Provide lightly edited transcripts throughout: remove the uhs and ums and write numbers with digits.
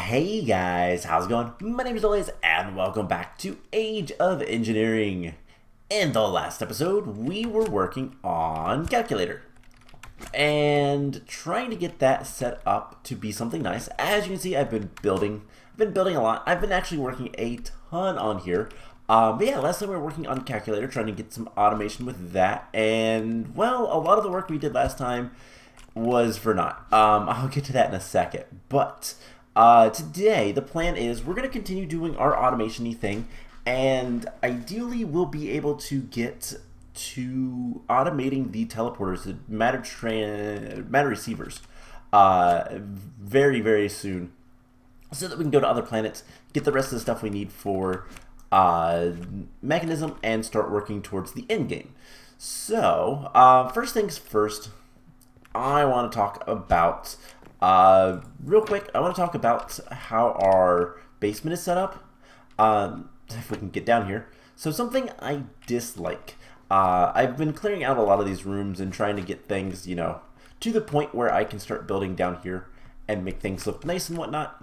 Hey guys, how's it going? My name is Elias and welcome back to Age of Engineering. In the last episode, we were working on Calculator and trying to get that set up to be something nice. As you can see, I've been building a lot. I've been actually working a ton on here. But yeah, last time we were working on Calculator, trying to get some automation with that, and well, a lot of the work we did last time was for naught. I'll get to that in a second, but today the plan is we're going to continue doing our automation-y thing, and ideally we'll be able to get to automating the teleporters, the matter receivers, very, very soon, so that we can go to other planets, get the rest of the stuff we need for mechanism, and start working towards the end game. So, first things first, I want to talk about, real quick, I want to talk about how our basement is set up, if we can get down here. So something I dislike, I've been clearing out a lot of these rooms and trying to get things, you know, to the point where I can start building down here and make things look nice and whatnot.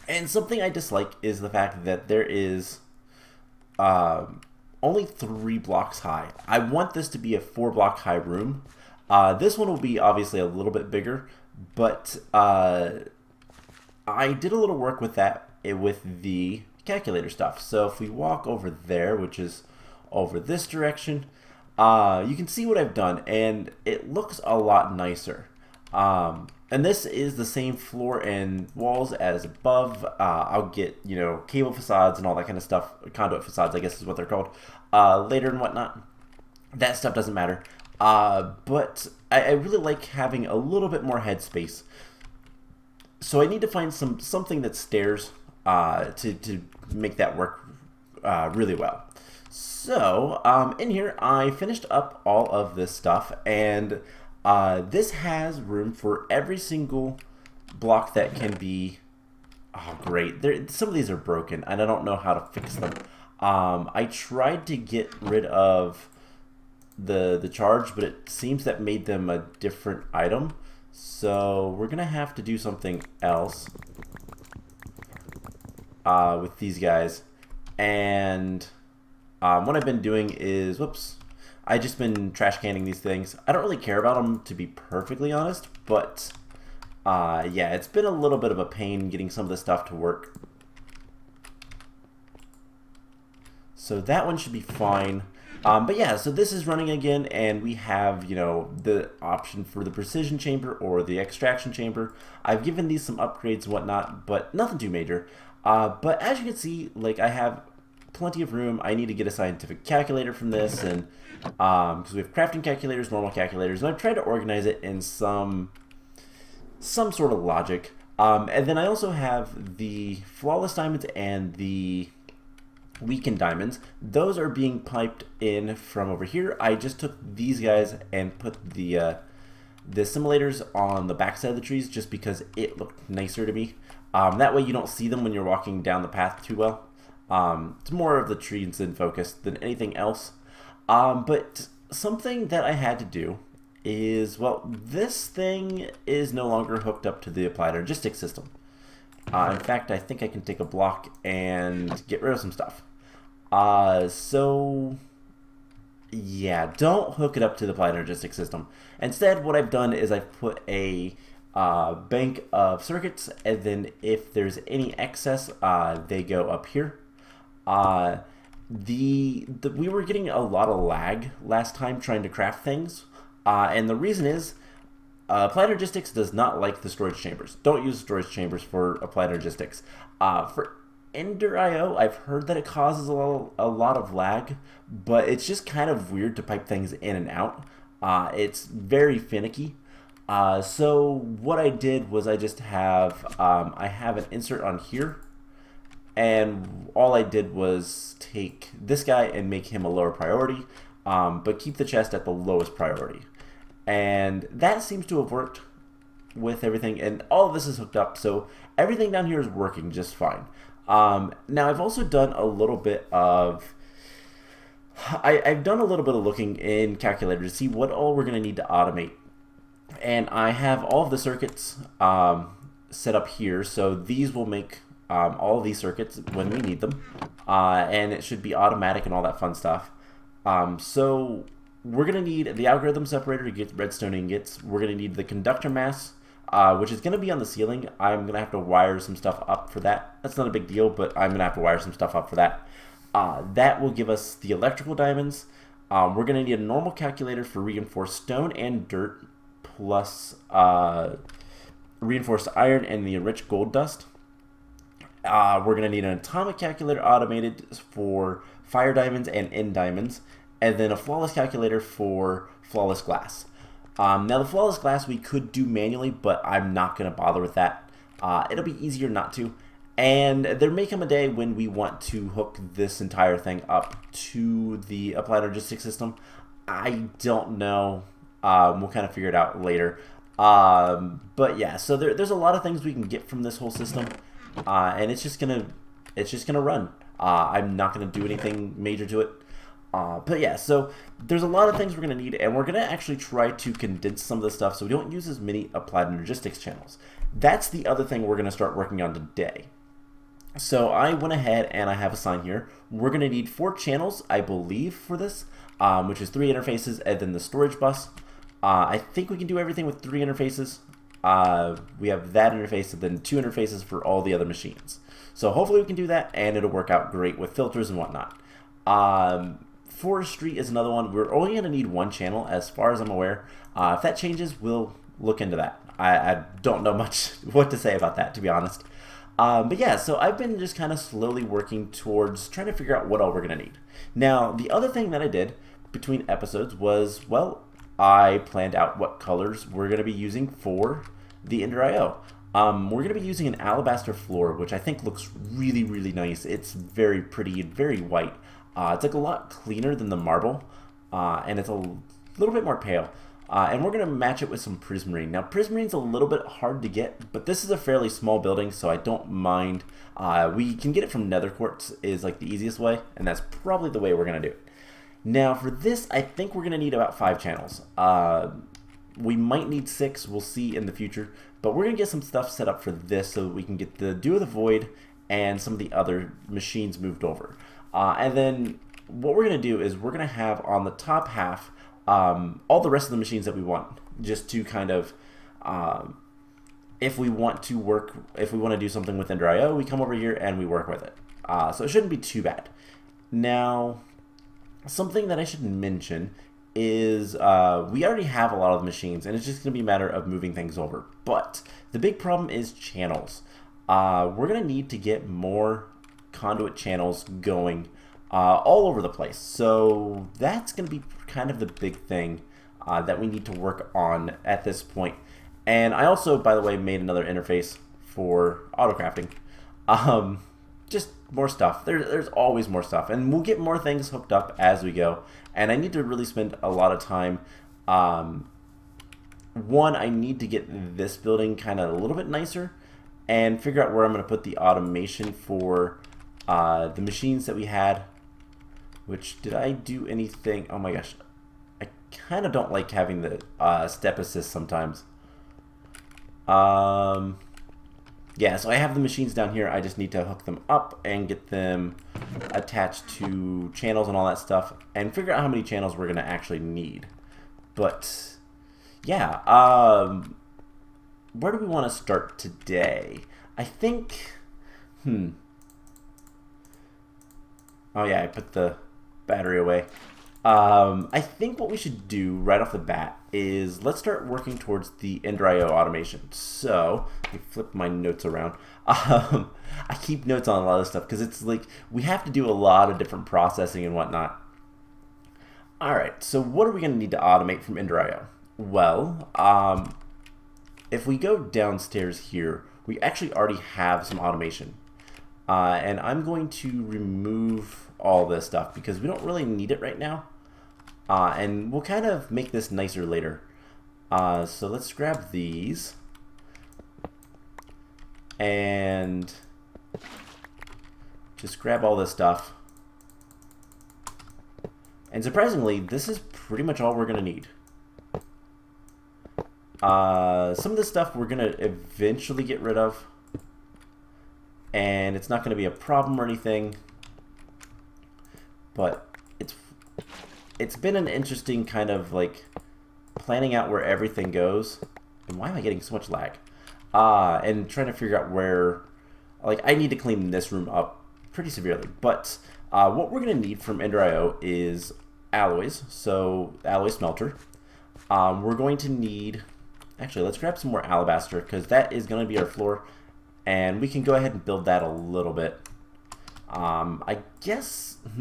And something I dislike is the fact that there is only 3 blocks high. I want this to be a 4-block high room. This one will be obviously a little bit bigger, but I did a little work with that with the calculator stuff. So if we walk over there, which is over this direction, you can see what I've done, and it looks a lot nicer. And this is the same floor and walls as above. I'll get, you know, cable facades and all that kind of stuff, conduit facades, I guess is what they're called, later and whatnot. That stuff doesn't matter. But I really like having a little bit more headspace. So I need to find something that stairs to make that work really well. So in here I finished up all of this stuff, and this has room for every single block that can be. Oh great, some of these are broken and I don't know how to fix them. I tried to get rid of the charge, but it seems that made them a different item, so we're gonna have to do something else with these guys. And what I've been doing is, whoops, I just been trash canning these things. I don't really care about them, to be perfectly honest, but yeah, it's been a little bit of a pain getting some of this stuff to work. So that one should be fine. But yeah, so this is running again, and we have, you know, the option for the precision chamber or the extraction chamber. I've given these some upgrades and whatnot, but nothing too major. But as you can see, like, I have plenty of room. I need to get a scientific calculator from this, and because we have crafting calculators, normal calculators, and I've tried to organize it in some sort of logic. And then I also have the flawless diamonds and the weakened diamonds. Those are being piped in from over here. I just took these guys and put the simulators on the backside of the trees just because it looked nicer to me. That way you don't see them when you're walking down the path too well. It's more of the trees in focus than anything else. But something that I had to do is, well, this thing is no longer hooked up to the applied Energistics system. In fact, I think I can take a block and get rid of some stuff. So yeah, don't hook it up to the applied Energistics system. Instead, what I've done is I've put a bank of circuits, and then if there's any excess, they go up here. We were getting a lot of lag last time trying to craft things, and the reason is Applied Energistics does not like the storage chambers. Don't use storage chambers for Applied Energistics. For EnderIO, I've heard that it causes a lot of lag, but it's just kind of weird to pipe things in and out. It's very finicky. So what I did was I just have I have an insert on here, and all I did was take this guy and make him a lower priority, but keep the chest at the lowest priority. And that seems to have worked with everything, and all of this is hooked up, so everything down here is working just fine. Now I've also done a little bit of I've done a little bit of looking in Calculator to see what all we're going to need to automate, and I have all of the circuits set up here. So these will make all of these circuits when we need them, and it should be automatic and all that fun stuff. So we're going to need the algorithm separator to get redstone ingots. We're going to need the conductor mass, which is going to be on the ceiling. I'm going to have to wire some stuff up for that. That's not a big deal, but I'm going to have to wire some stuff up for that. That will give us the electrical diamonds. We're going to need a normal calculator for reinforced stone and dirt, plus reinforced iron and the enriched gold dust. We're going to need an atomic calculator automated for fire diamonds and end diamonds, and then a flawless calculator for flawless glass. Now the flawless glass we could do manually, but I'm not going to bother with that. It'll be easier not to. And there may come a day when we want to hook this entire thing up to the Applied Energistics system. I don't know. We'll kind of figure it out later. But yeah, so there's a lot of things we can get from this whole system, and it's just gonna run. I'm not gonna do anything major to it. But yeah, so there's a lot of things we're going to need, and we're going to actually try to condense some of the stuff so we don't use as many Applied Energistics channels. That's the other thing we're going to start working on today. So I went ahead and I have a sign here. We're going to need 4 channels, I believe, for this, which is 3 interfaces and then the storage bus. I think we can do everything with 3 interfaces. We have that interface and then 2 interfaces for all the other machines. So hopefully we can do that, and it'll work out great with filters and whatnot. Forestry is another one. We're only going to need 1 channel as far as I'm aware. If that changes, we'll look into that. I don't know much what to say about that, to be honest. But yeah, so I've been just kind of slowly working towards trying to figure out what all we're going to need. Now, the other thing that I did between episodes was, well, I planned out what colors we're going to be using for the EnderIO. We're going to be using an alabaster floor, which I think looks really, really nice. It's very pretty and very white. It's like a lot cleaner than the marble, and it's a little bit more pale. And we're going to match it with some prismarine. Now, prismarine's a little bit hard to get, but this is a fairly small building, so I don't mind. We can get it from nether quartz is like the easiest way, and that's probably the way we're going to do it. Now, for this, I think we're going to need about 5 channels. We might need 6, we'll see in the future, but we're going to get some stuff set up for this so that we can get the Dew of the Void and some of the other machines moved over. And then what we're going to do is we're going to have on the top half all the rest of the machines that we want, just to kind of, if we want to do something with EnderIO, we come over here and we work with it. So it shouldn't be too bad. Now, something that I should mention is we already have a lot of the machines, and it's just going to be a matter of moving things over. But the big problem is channels. We're going to need to get more conduit channels going all over the place. So that's going to be kind of the big thing that we need to work on at this point. And I also, by the way, made another interface for autocrafting. Just more stuff. There's always more stuff, and we'll get more things hooked up as we go. And I need to really spend a lot of time. One, I need to get this building kind of a little bit nicer and figure out where I'm going to put the automation for the machines that we had. Which, did I do anything? Oh my gosh. I kind of don't like having the step assist sometimes. Yeah, so I have the machines down here. I just need to hook them up and get them attached to channels and all that stuff, and figure out how many channels we're going to actually need. But, yeah, where do we want to start today? I think, oh yeah, I put the battery away. I think what we should do right off the bat is let's start working towards the EnderIO automation. So, let me flip my notes around. I keep notes on a lot of stuff because it's like we have to do a lot of different processing and whatnot. Alright, so what are we going to need to automate from EnderIO? Well, if we go downstairs here, we actually already have some automation. And I'm going to remove all this stuff because we don't really need it right now. And we'll kind of make this nicer later. So let's grab these. And just grab all this stuff. And surprisingly, this is pretty much all we're going to need. Some of this stuff we're going to eventually get rid of, and it's not going to be a problem or anything, but it's been an interesting kind of like planning out where everything goes. And why am I getting so much lag? And trying to figure out where, like, I need to clean this room up pretty severely. But what we're going to need from EnderIO is alloys, so alloy smelter. We're going to need, actually, let's grab some more alabaster, because that is going to be our floor, and we can go ahead and build that a little bit. I guess, I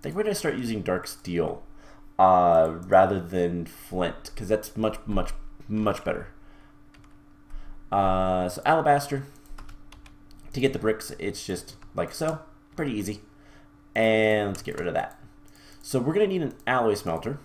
think we're going to start using dark steel rather than flint, because that's much better. So alabaster, to get the bricks, it's just like so, pretty easy. And let's get rid of that. So we're going to need an alloy smelter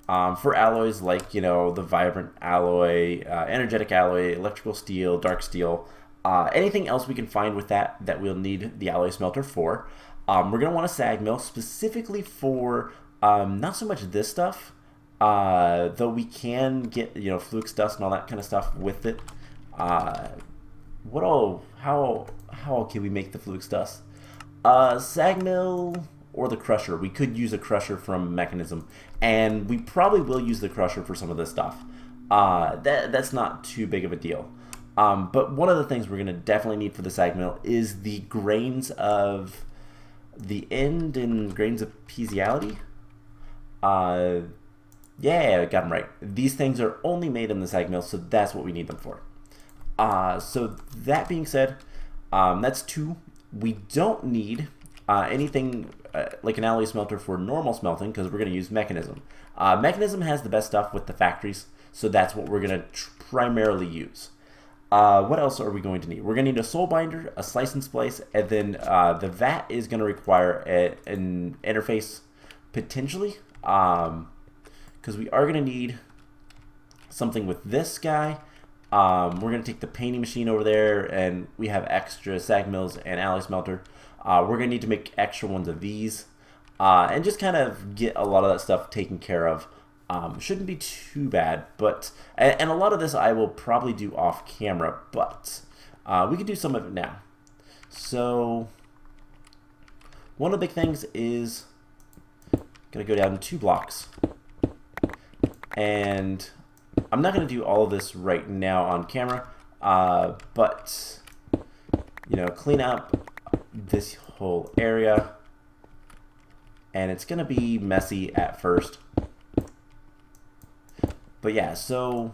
for alloys like, you know, the vibrant alloy, energetic alloy, electrical steel, dark steel, anything else we can find with that we'll need the alloy smelter for. We're going to want a sag mill specifically for not so much this stuff, though we can get, you know, flukes dust and all that kind of stuff with it. How can we make the flukes dust? Sag mill or the crusher. We could use a crusher from Mechanism, and we probably will use the crusher for some of this stuff. That's not too big of a deal. But one of the things we're going to definitely need for the sag mill is the grains of the end and grains of pieziality. Yeah, got them right. These things are only made in the sag mill, so that's what we need them for. So that being said, that's 2. We don't need anything like an alloy smelter for normal smelting, because we're going to use Mechanism. Mechanism has the best stuff with the factories, so that's what we're going to primarily use. What else are we going to need? We're going to need a soul binder, a slice and splice, and then the vat is going to require an interface potentially, because we are going to need something with this guy. We're going to take the painting machine over there, and we have extra sag mills and alloy smelter. We're going to need to make extra ones of these, and just kind of get a lot of that stuff taken care of. Shouldn't be too bad, but and a lot of this I will probably do off camera, but we can do some of it now. So one of the big things is going to go down 2 blocks, and I'm not going to do all of this right now on camera, but, you know, clean up this whole area, and it's going to be messy at first. But yeah, so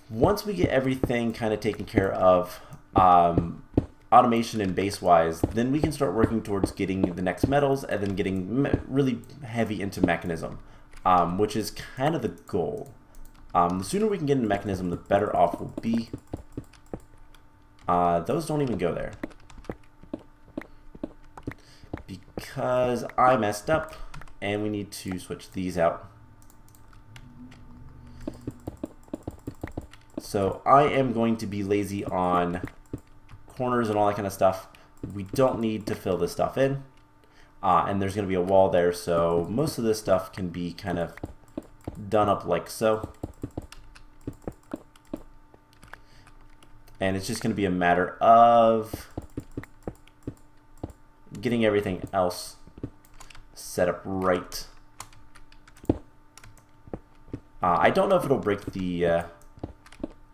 once we get everything kind of taken care of, automation and base-wise, then we can start working towards getting the next metals and then getting really heavy into Mechanism. Which is kind of the goal. The sooner we can get into Mechanism, the better off we'll be. Those don't even go there, because I messed up, and we need to switch these out. So I am going to be lazy on corners and all that kind of stuff. We don't need to fill this stuff in. And there's going to be a wall there, so most of this stuff can be kind of done up like so. And it's just going to be a matter of getting everything else set up right. I don't know if it'll break the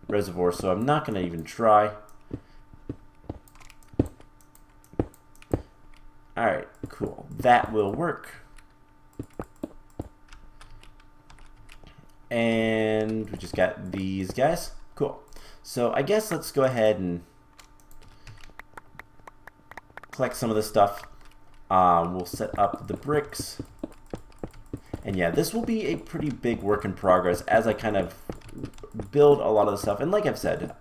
reservoir, so I'm not going to even try. Alright, cool. That will work. And we just got these guys. Cool. So I guess let's go ahead and collect some of this stuff. We'll set up the bricks. And yeah, this will be a pretty big work in progress as I kind of build a lot of the stuff. And like I've said,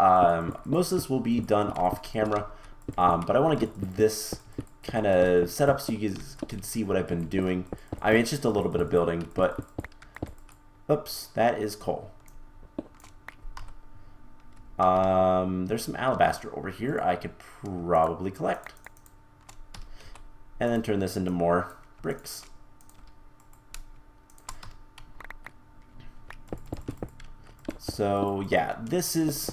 most of this will be done off camera. But I want to get this kind of set up so you guys can see what I've been doing. I mean, it's just a little bit of building, but oops, that is coal. There's some alabaster over here I could probably collect, and then turn this into more bricks. So yeah, this is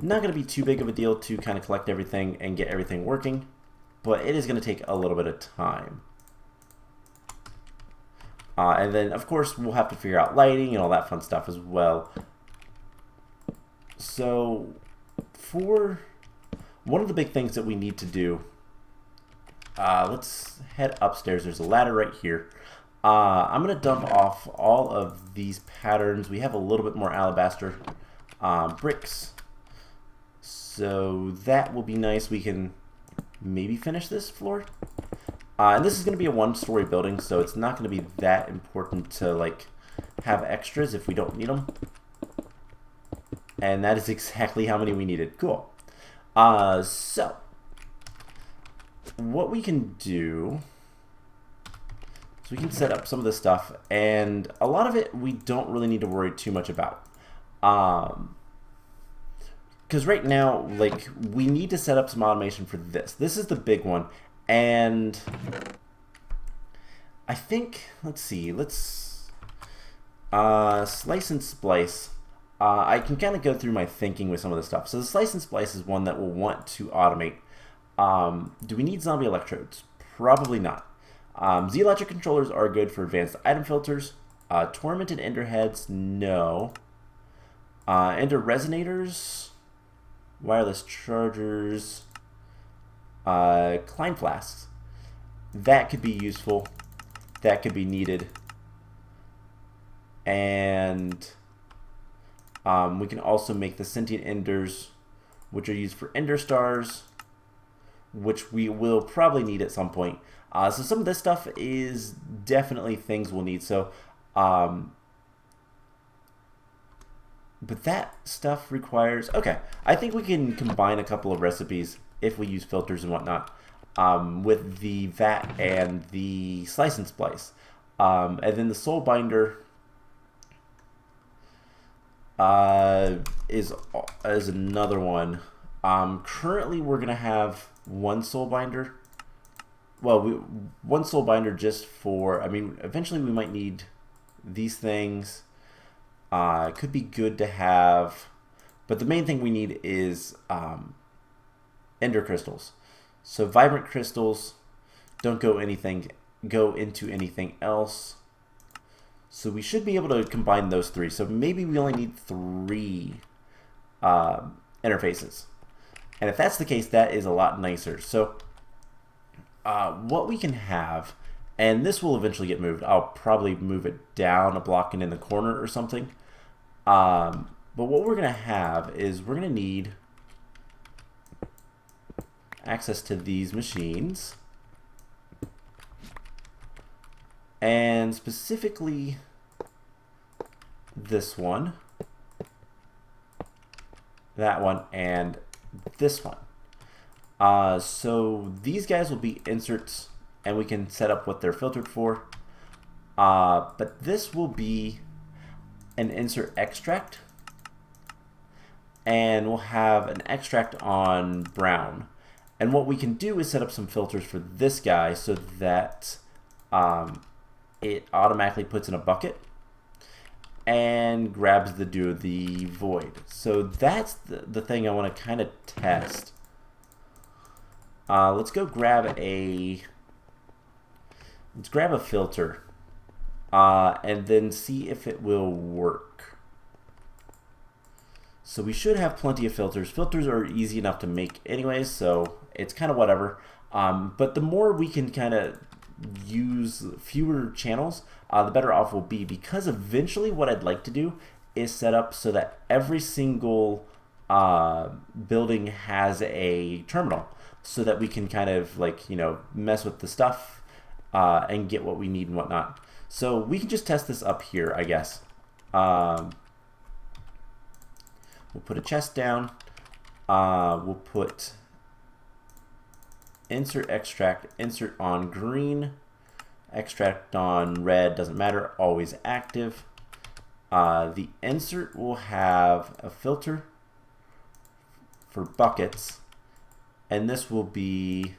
not going to be too big of a deal to kind of collect everything and get everything working, but it is going to take a little bit of time. And then, of course, we'll have to figure out lighting and all that fun stuff as well. So, for one of the big things that we need to do, let's head upstairs. There's a ladder right here. I'm going to dump off all of these patterns. We have a little bit more alabaster bricks. So that will be nice. We can maybe finish this floor. And this is going to be a one-story building, so it's not going to be that important to like have extras if we don't need them. And that is exactly how many we needed. Cool. So what we can do is we can set up some of this stuff, and a lot of it we don't really need to worry too much about. Because right now, like, we need to set up some automation for this. This is the big one. And I think, let's see, let's slice and splice. I can kind of go through my thinking with some of this stuff. So the slice and splice is one that we'll want to automate. Do we need zombie electrodes? Probably not. Z-electric controllers are good for advanced item filters. Tormented ender heads, no. Ender resonators, wireless chargers, Klein flasks. That could be useful. That could be needed. And we can also make the sentient enders, which are used for ender stars, which we will probably need at some point. So some of this stuff is definitely things we'll need. So, but that stuff requires, okay, I think we can combine a couple of recipes if we use filters and whatnot with the vat and the slice and splice. And then the soul binder is another one. Currently we're going to have one soul binder. Well, one soul binder just for, I mean, eventually we might need these things. It could be good to have, but the main thing we need is ender crystals. So vibrant crystals don't go into anything else. So we should be able to combine those three. So maybe we only need 3 interfaces. And if that's the case, that is a lot nicer. So what we can have, and this will eventually get moved. I'll probably move it down a block and in the corner or something. But what we're going to have is we're going to need access to these machines. And specifically this one, that one, and this one. So these guys will be inserts, and we can set up what they're filtered for. But this will be an insert extract, and we'll have an extract on brown. And what we can do is set up some filters for this guy so that it automatically puts in a bucket and grabs the void. So that's the thing I want to kind of test. Let's go grab a filter and then see if it will work. So we should have plenty of filters. Filters are easy enough to make anyways, so it's kind of whatever. But the more we can kind of use fewer channels, the better off we'll be, because eventually what I'd like to do is set up so that every single building has a terminal, so that we can kind of, like, you know, mess with the stuff and get what we need and whatnot. So we can just test this up here, I guess. We'll put a chest down. We'll put insert extract, insert on green, extract on red, doesn't matter, always active. The insert will have a filter for buckets, and this will be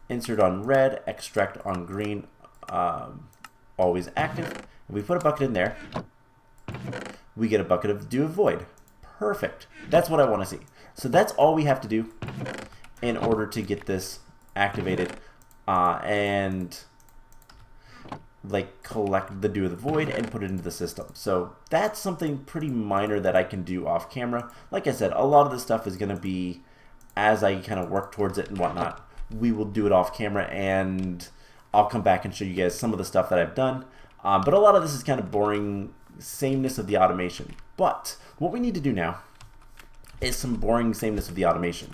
insert on red, extract on green, always active. And we put a bucket in there. we get a bucket of dew of void. Perfect. That's what I want to see. So that's all we have to do in order to get this activated and like collect the dew of the void and put it into the system. So that's something pretty minor that I can do off camera. Like I said, a lot of this stuff is going to be as I kind of work towards it and whatnot. We will do it off camera, and I'll come back and show you guys some of the stuff that I've done. But a lot of this is kind of boring sameness of the automation. But what we need to do now is some boring sameness of the automation.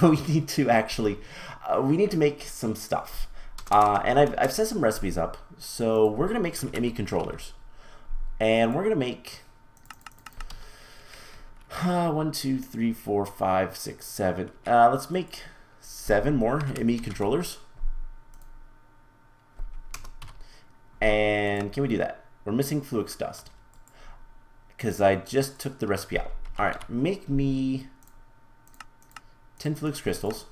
We need to actually, we need to make some stuff. And I've set some recipes up. So we're going to make some ME controllers. And we're going to make 1, 2, 3, 4, 5, 6, 7. Let's make 7 more ME controllers. And can we do that? We're missing Fluix dust because I just took the recipe out. All right, make me 10 Fluix crystals,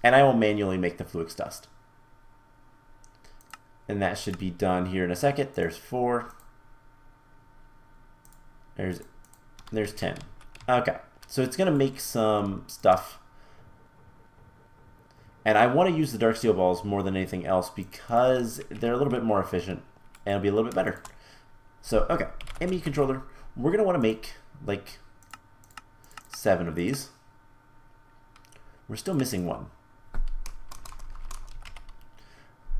and I will manually make the Fluix dust. And that should be done here in a second. There's 4. There's 10. Okay, so it's gonna make some stuff. And I want to use the dark steel balls more than anything else because they're a little bit more efficient and it'll be a little bit better. So, okay, ME controller. We're going to want to make like 7 of these. We're still missing 1.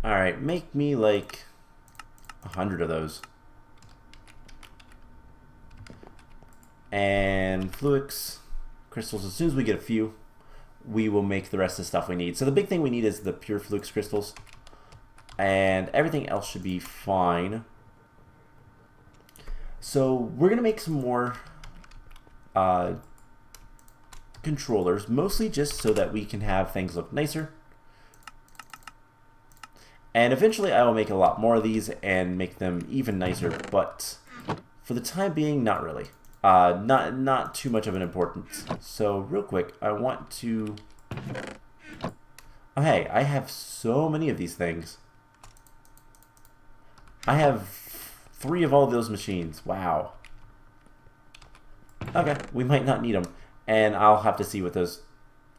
Alright, make me like 100 of those. And Fluix crystals, as soon as we get a few, we will make the rest of the stuff we need. So the big thing we need is the pure Fluix crystals, and everything else should be fine. So we're gonna make some more controllers, mostly just so that we can have things look nicer. And eventually I will make a lot more of these and make them even nicer, but for the time being, not really. Not too much of an importance. So real quick, I want to. Oh, hey, I have so many of these things. I have 3 of all of those machines. Wow. Okay, we might not need them, and I'll have to see what those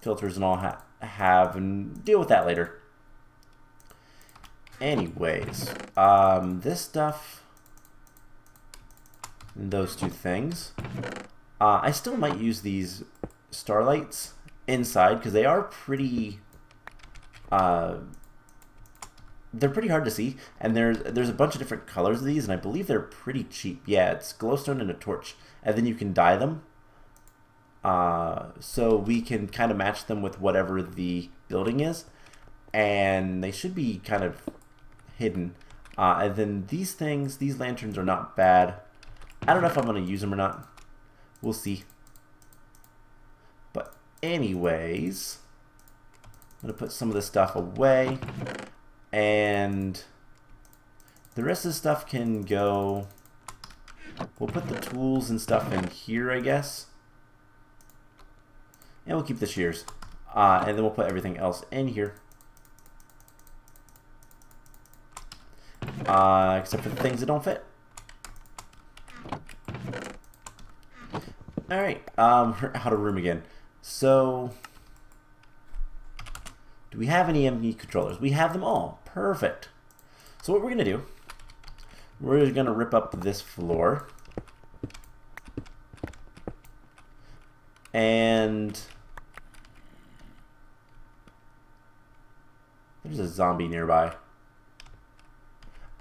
filters and all have and deal with that later. Anyways, this stuff. Those 2 things. I still might use these starlights inside because they are pretty. They're pretty hard to see, and there's a bunch of different colors of these, and I believe they're pretty cheap. Yeah, it's glowstone and a torch, and then you can dye them. So we can kind of match them with whatever the building is, and they should be kind of hidden. And then these things, these lanterns are not bad. I don't know if I'm going to use them or not. We'll see. But anyways, I'm going to put some of this stuff away. And the rest of the stuff can go. We'll put the tools and stuff in here, I guess. And we'll keep the shears. And then we'll put everything else in here. Except for the things that don't fit. Alright, we're out of room again. So, do we have any ME controllers? We have them all. Perfect. So what we're going to do, we're going to rip up this floor. And there's a zombie nearby.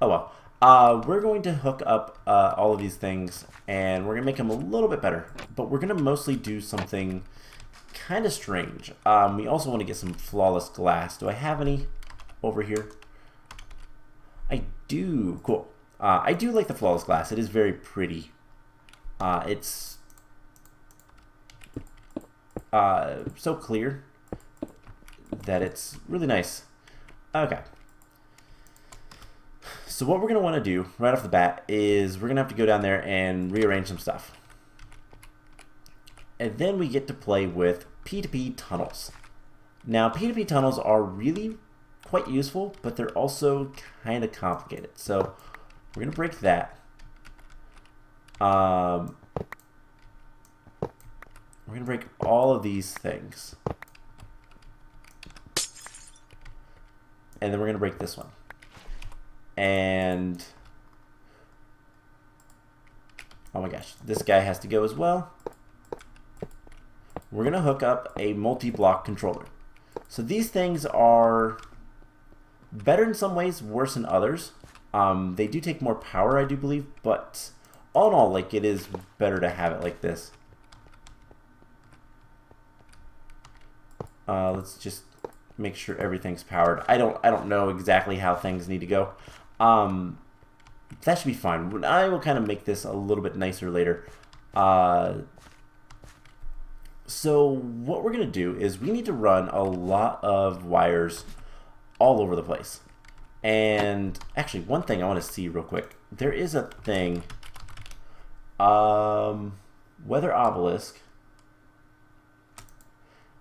Oh well. We're going to hook up all of these things, and we're going to make them a little bit better. But we're going to mostly do something kind of strange. We also want to get some flawless glass. Do I have any over here? I do. Cool. I do like the flawless glass. It is very pretty. It's so clear that it's really nice. Okay. So what we're going to want to do right off the bat is we're going to have to go down there and rearrange some stuff. And then we get to play with P2P tunnels. Now, P2P tunnels are really quite useful, but they're also kind of complicated. So we're going to break that. We're going to break all of these things. And then we're going to break this one. And oh my gosh, this guy has to go as well. We're going to hook up a multi-block controller. So these things are better in some ways, worse in others. They do take more power, I do believe, but all in all, like, it is better to have it like this. Let's just make sure everything's powered. I don't know exactly how things need to go. That should be fine. I will kind of make this a little bit nicer later. So what we're going to do is we need to run a lot of wires all over the place. And actually, one thing I want to see real quick. There is a thing, weather obelisk.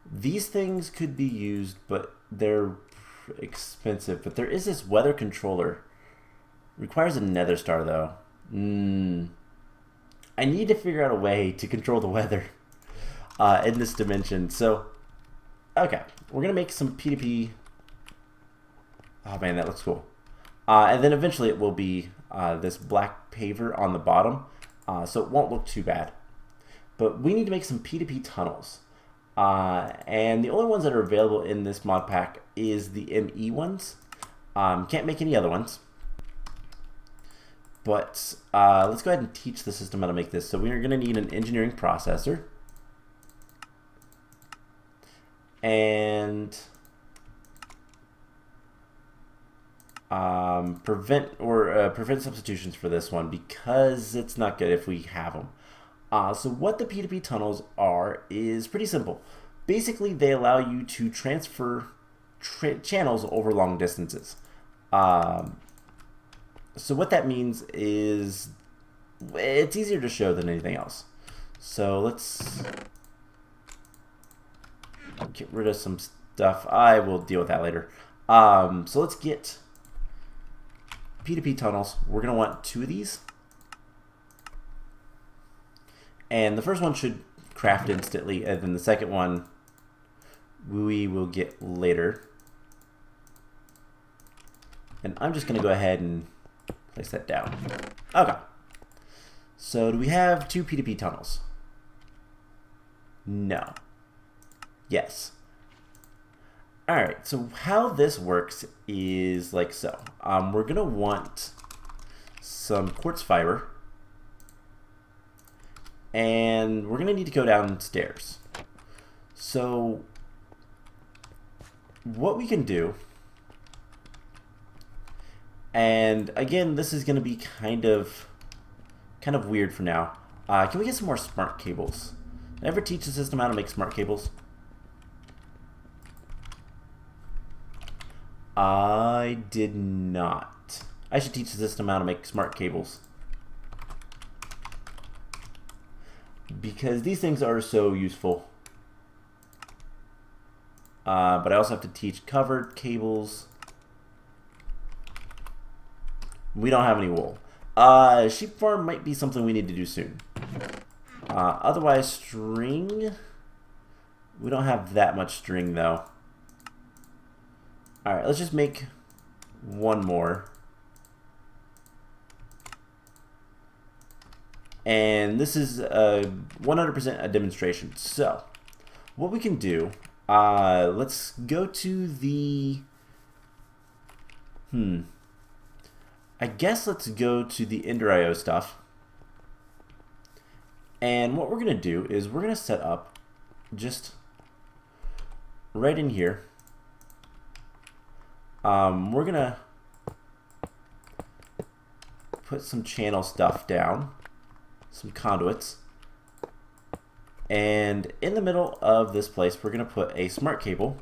These things could be used, but they're expensive. But there is this weather controller. Requires a nether star, though. I need to figure out a way to control the weather in this dimension. So, okay. We're going to make some P2P. Oh, man, that looks cool. And then eventually it will be this black paver on the bottom. So it won't look too bad. But we need to make some P2P tunnels. And the only ones that are available in this mod pack is the ME ones. Can't make any other ones. But let's go ahead and teach the system how to make this. So we are going to need an engineering processor. And prevent substitutions for this one, because it's not good if we have them. So what the P2P tunnels are is pretty simple. Basically, they allow you to transfer channels over long distances. So what that means is it's easier to show than anything else. So let's get rid of some stuff. I will deal with that later. So let's get P2P tunnels. We're going to want 2 of these. And the first one should craft instantly, and then the second one we will get later. And I'm just going to go ahead and place that down. Okay. So do we have 2 P2P tunnels? No. Yes. Alright, so how this works is like so. We're going to want some quartz fiber. And we're going to need to go downstairs. So what we can do, and again, this is going to be kind of weird for now. Can we get some more smart cables? Did I ever teach the system how to make smart cables? I did not. I should teach the system how to make smart cables, because these things are so useful. But I also have to teach covered cables. We don't have any wool. Sheep farm might be something we need to do soon. Otherwise, string. We don't have that much string, though. Alright, let's just make one more. And this is 100% a demonstration. So, what we can do, let's go to the, I guess let's go to the EnderIO stuff. And what we're going to do is we're going to set up just right in here. We're going to put some channel stuff down, some conduits. And in the middle of this place, we're going to put a smart cable.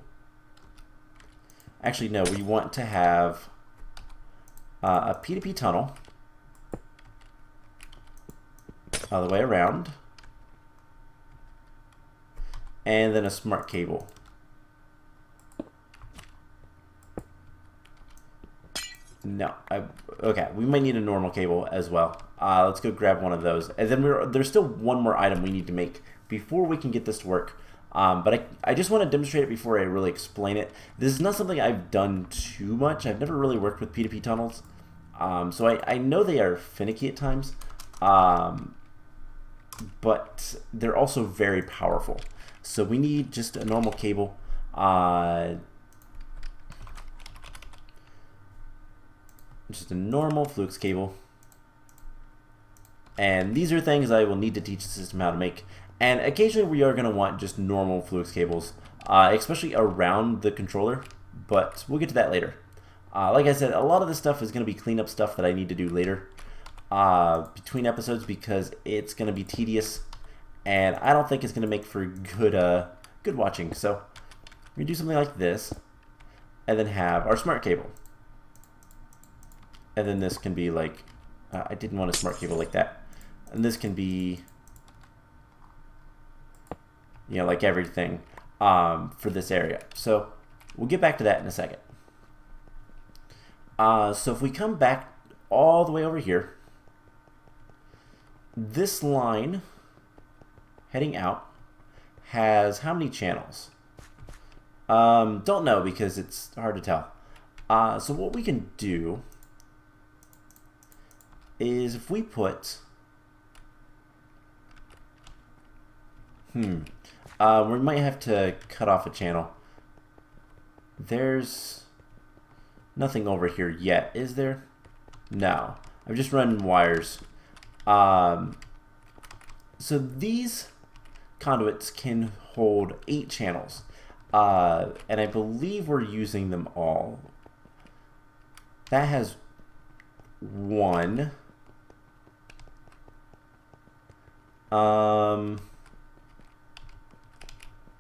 Actually, no, we want to have a P2P tunnel all the way around, and then a smart cable. No. Okay, we might need a normal cable as well. Let's go grab one of those. And then there's still one more item we need to make before we can get this to work. But I just want to demonstrate it before I really explain it. This is not something I've done too much. I've never really worked with P2P tunnels. So I know they are finicky at times. But they're also very powerful. So we need just a normal cable. Just a normal flux cable. And these are things I will need to teach the system how to make. And occasionally we are going to want just normal flux cables, especially around the controller, but we'll get to that later. Like I said, a lot of this stuff is going to be cleanup stuff that I need to do later between episodes because it's going to be tedious, and I don't think it's going to make for good watching. So we do something like this, and then have our smart cable. And then this can be like, I didn't want a smart cable like that. And this can be, you know, like everything for this area. So we'll get back to that in a second. So if we come back all the way over here, this line heading out has how many channels? Don't know because it's hard to tell. So what we can do is if we put we might have to cut off a channel. There's nothing over here yet, is there? No. I've just run wires. So these conduits can hold 8 channels. And I believe we're using them all. That has 1.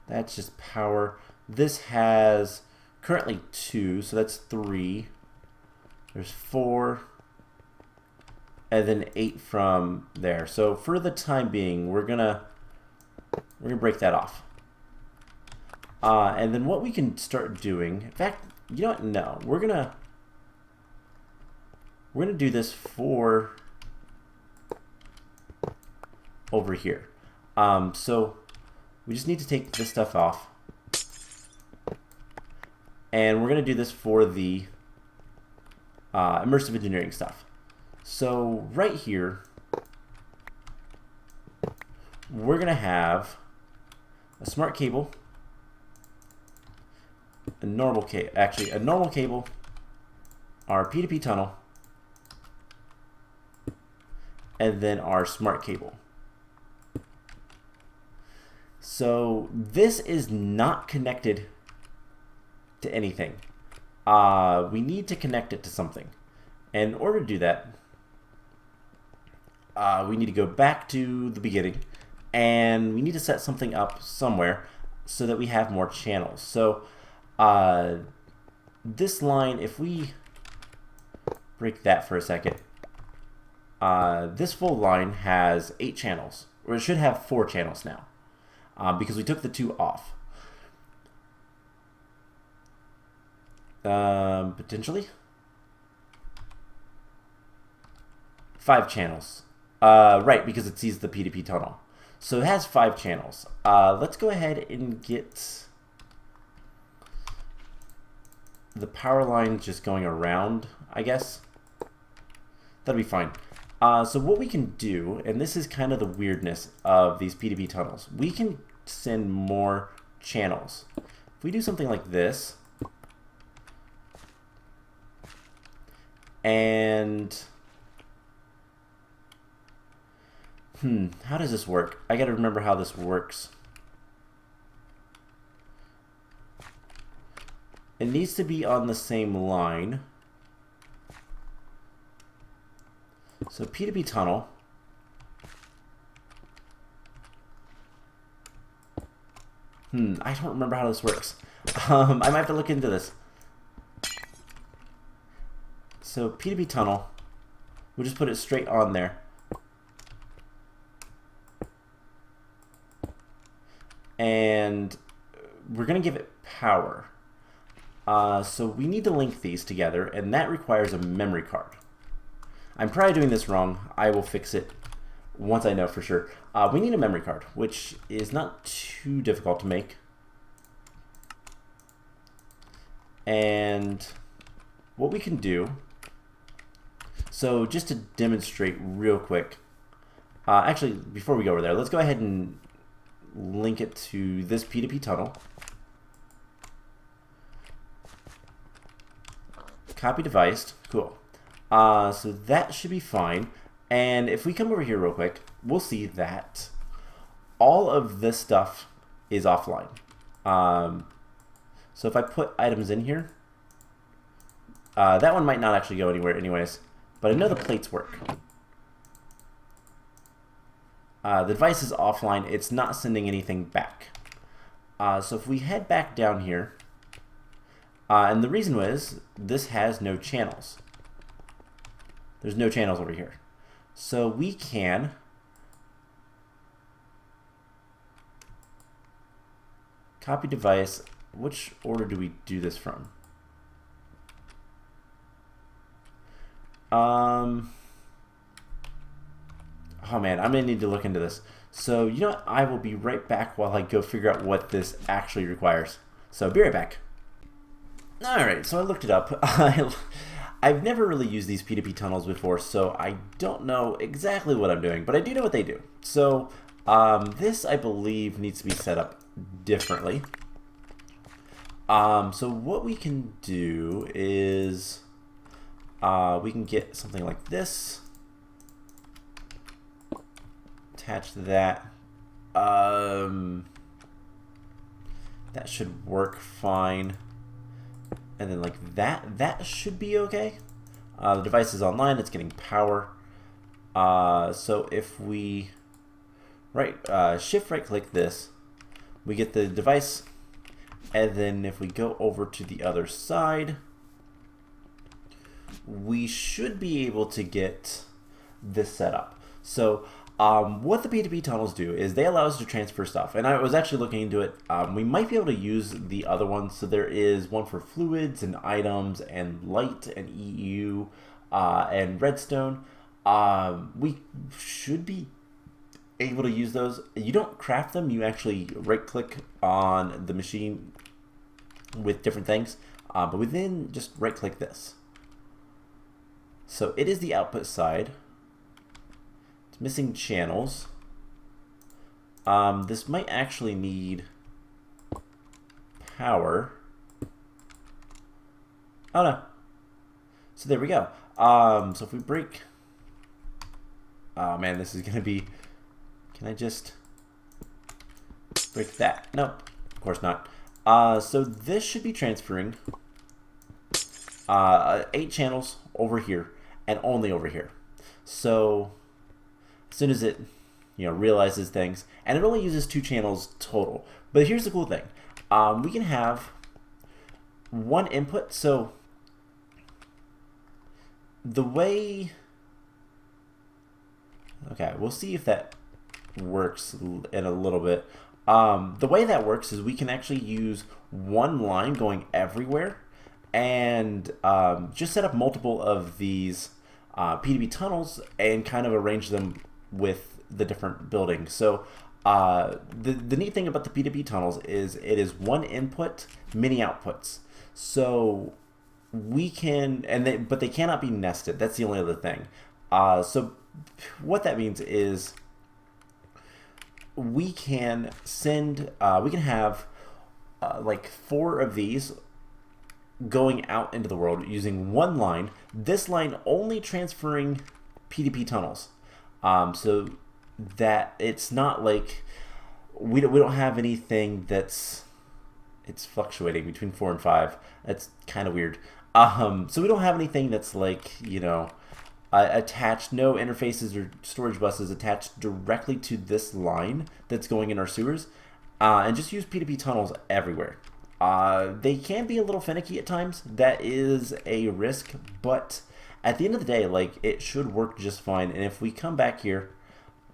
That's just power. This has currently 2, so that's 3. There's 4, and then 8 from there. So for the time being, we're gonna break that off. And then what we can start doing, in fact, you know what? No, we're gonna do this for over here. So we just need to take this stuff off. And we're going to do this for the immersive engineering stuff. So right here, we're going to have a smart cable, a normal cable, our P2P tunnel, and then our smart cable. So this is not connected to anything. We need to connect it to something. And in order to do that, we need to go back to the beginning, and we need to set something up somewhere so that we have more channels. So this line, if we break that for a second, this full line has 8 channels, or it should have 4 channels now, because we took the 2 off. Potentially 5 channels. Right, because it sees the P2P tunnel. So it has 5 channels. Let's go ahead and get the power line just going around, I guess. That'll be fine. So what we can do, and this is kind of the weirdness of these P2P tunnels, we can send more channels. If we do something like this, and how does this work? I gotta remember how this works. It needs to be on the same line. So P2P tunnel. I don't remember how this works. I might have to look into this. So P2P tunnel, we'll just put it straight on there. And we're going to give it power. So we need to link these together, and that requires a memory card. I'm probably doing this wrong. I will fix it once I know for sure. We need a memory card, which is not too difficult to make. And what we can do, so just to demonstrate real quick, actually before we go over there, let's go ahead and link it to this P2P tunnel. Copy device, cool. So that should be fine. And if we come over here real quick, we'll see that all of this stuff is offline. So if I put items in here, that one might not actually go anywhere anyways, but I know the plates work. The device is offline, it's not sending anything back. So if we head back down here, and the reason was this has no channels. There's no channels over here. So we can copy device. Which order do we do this from? Oh man, I'm gonna need to look into this. So you know what? I will be right back while I go figure out what this actually requires. So be right back. Alright, so I looked it up. I've never really used these P2P tunnels before, so I don't know exactly what I'm doing, but I do know what they do. So this, I believe, needs to be set up differently. So what we can do is we can get something like this, attach that. That should work fine. And then like that should be okay. The device is online, it's getting power. So if we shift right click this, we get the device, and then if we go over to the other side, we should be able to get this set up. So what the P2P tunnels do is they allow us to transfer stuff, and I was actually looking into it. We might be able to use the other ones. So there is one for fluids and items and light and EU and redstone. We should be able to use those. You don't craft them, you actually right click on the machine with different things, but we then just right click this. So it is the output side. It's missing channels. This might actually need power. Oh no. So there we go. So if we break, oh man, this is gonna be, can I just break that? Nope, of course not. So this should be transferring 8 channels over here and only over here. So as soon as it realizes things, and it only uses 2 channels total. But here's the cool thing. We can have one input. So the way, okay, we'll see if that works in a little bit. The way that works is we can actually use one line going everywhere, and just set up multiple of these P2P tunnels and kind of arrange them with the different buildings. So the neat thing about the P2P tunnels is it is one input, many outputs. So we can, but they cannot be nested. That's the only other thing. So what that means is we can send, we can have like 4 of these going out into the world using one line. This line only transferring P2P tunnels. So that it's not like we don't have anything it's fluctuating between 4 and 5. That's kind of weird. So we don't have anything that's like, attached, no interfaces or storage buses attached directly to this line that's going in our sewers, and just use P2P tunnels everywhere. They can be a little finicky at times. That is a risk, but at the end of the day, like, it should work just fine. And if we come back here,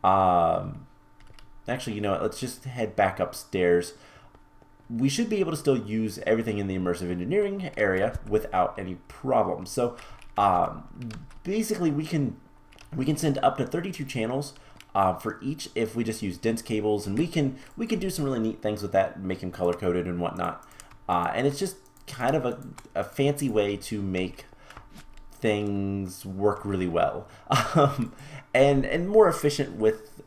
actually, you know what, let's just head back upstairs. we should be able to still use everything in the immersive engineering area without any problem. So basically we can send up to 32 channels for each if we just use dense cables, and we can do some really neat things with that, make them color coded and whatnot. And it's just kind of a fancy way to make things work really well, and more efficient with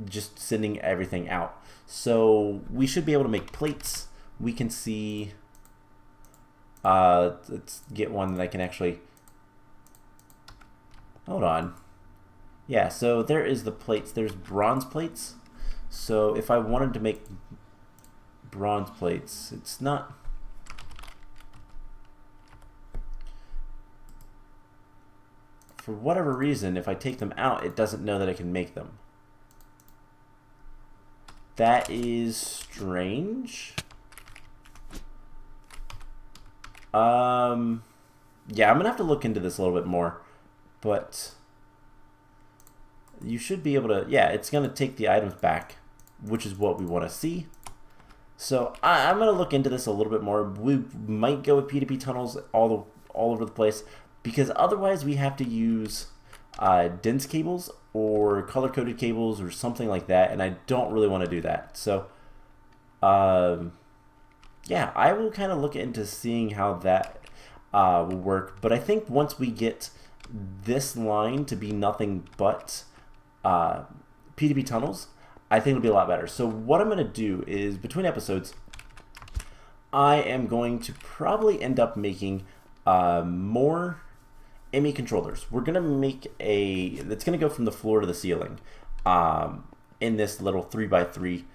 just sending everything out. So we should be able to make plates. We can see, let's get one that I can actually, hold on. Yeah, so there is the plates. There's bronze plates. So if I wanted to make bronze plates, it's not, for whatever reason, if I take them out, it doesn't know that I can make them. That is strange. Yeah, I'm gonna have to look into this a little bit more, but you should be able to, yeah, it's gonna take the items back, which is what we want to see. So I'm gonna look into this a little bit more. We might go with P2P tunnels all over the place, because otherwise we have to use dense cables or color-coded cables or something like that, and I don't really want to do that. So yeah, I will kind of look into seeing how that will work. But I think once we get this line to be nothing but P2P tunnels, I think it'll be a lot better. So what I'm going to do is, between episodes, I am going to probably end up making more ME controllers. We're gonna make that's gonna go from the floor to the ceiling in this little 3x3.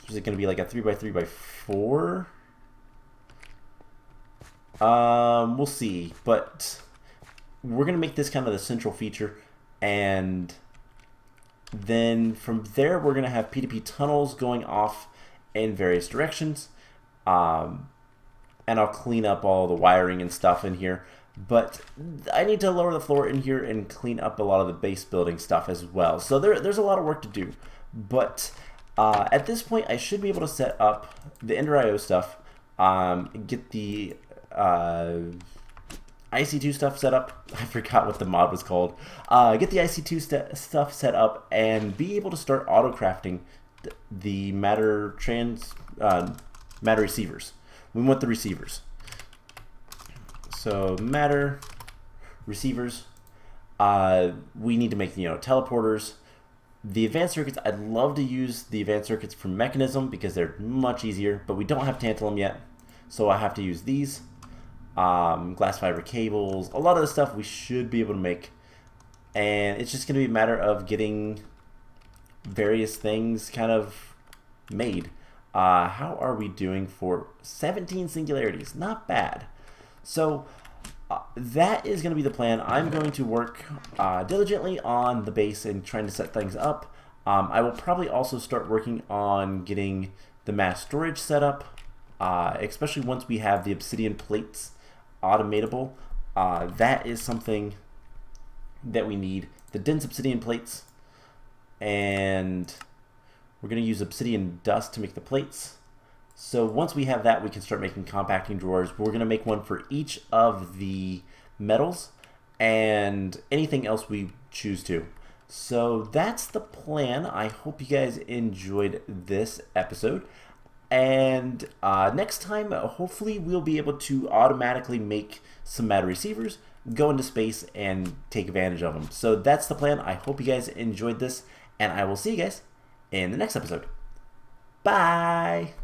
Is it gonna be like a 3x3x4? We'll see, but we're gonna make this kind of the central feature, and then from there we're gonna have P2P tunnels going off in various directions, and I'll clean up all the wiring and stuff in here. But I need to lower the floor in here and clean up a lot of the base building stuff as well. So there's a lot of work to do. But at this point, I should be able to set up the EnderIO stuff, get the IC2 stuff set up. I forgot what the mod was called. Get the IC2 stuff set up and be able to start auto-crafting the matter receivers. We want the receivers. So matter receivers, we need to make, teleporters. The advanced circuits, I'd love to use the advanced circuits from Mechanism because they're much easier, but we don't have tantalum yet, so I have to use these. Glass fiber cables, a lot of the stuff we should be able to make, and it's just going to be a matter of getting various things kind of made. How are we doing for 17 singularities? Not bad. So that is going to be the plan. I'm going to work diligently on the base and trying to set things up. I will probably also start working on getting the mass storage set up, especially once we have the obsidian plates automatable. That is something that we need. The dense obsidian plates, and we're going to use obsidian dust to make the plates. So once we have that, we can start making compacting drawers. We're going to make one for each of the metals and anything else we choose to. So that's the plan. I hope you guys enjoyed this episode. And next time, hopefully we'll be able to automatically make some matter receivers, go into space, and take advantage of them. So that's the plan. I hope you guys enjoyed this, and I will see you guys in the next episode. Bye!